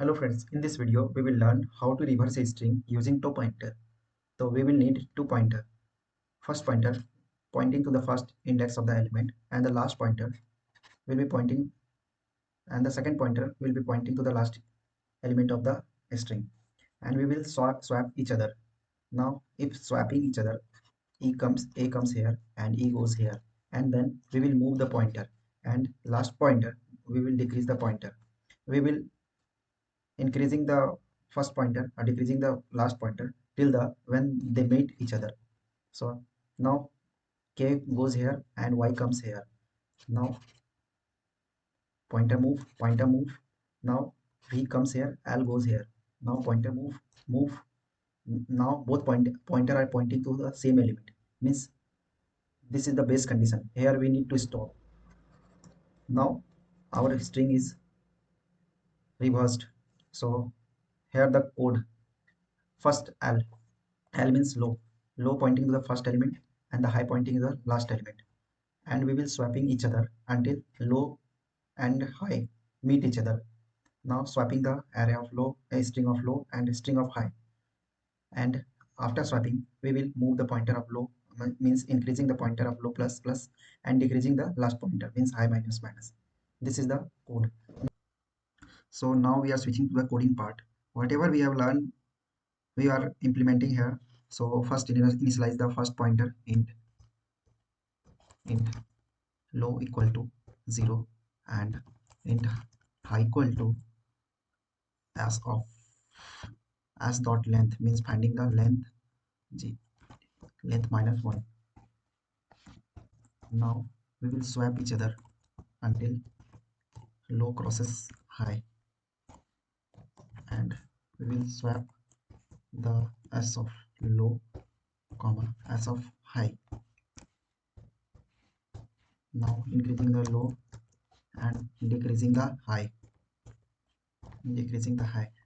Hello friends, in this video we will learn how to reverse a string using toe pointer. So we will need two pointer. First pointer pointing to the first index of the element and the last pointer will be pointing and the second pointer will be pointing to the last element of the string and we will swap each other. Now if swapping each other A comes here and E goes here and then we will move the pointer and last pointer we will decrease the pointer. We will increasing the first pointer or decreasing the last pointer till the when they meet each other. So now k goes here and y comes here. Now pointer move. Now v comes here, l goes here. Now pointer move. Now both pointer are pointing to the same element. Means this is the base condition. Here we need to stop. Now our string is reversed. So here the code first l. L means low pointing to the first element and the high pointing to the last element. And we will swapping each other until low and high meet each other. Now swapping the array of low, a string of low and a string of high. And after swapping, we will move the pointer of low, means increasing the pointer of low plus plus and decreasing the last pointer, means high minus minus. This is the code. So now we are switching to the coding part. Whatever we have learned, we are implementing here. So first initialize the first pointer int low equal to 0 and int high equal to as of as dot length, means finding the length g length minus 1. Now we will swap each other until low crosses high and we will swap the s of low comma s of high. Now increasing the low and decreasing the high,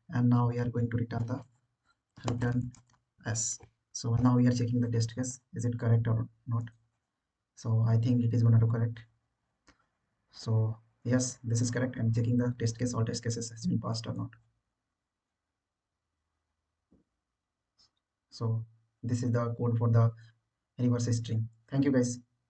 and now we are going to return s. So now we are checking the test case, is it correct or not. So I think it is going to correct. So yes, this is correct. I'm checking the test case, all test cases has been passed or not. So this is the code for the reverse string. Thank you guys.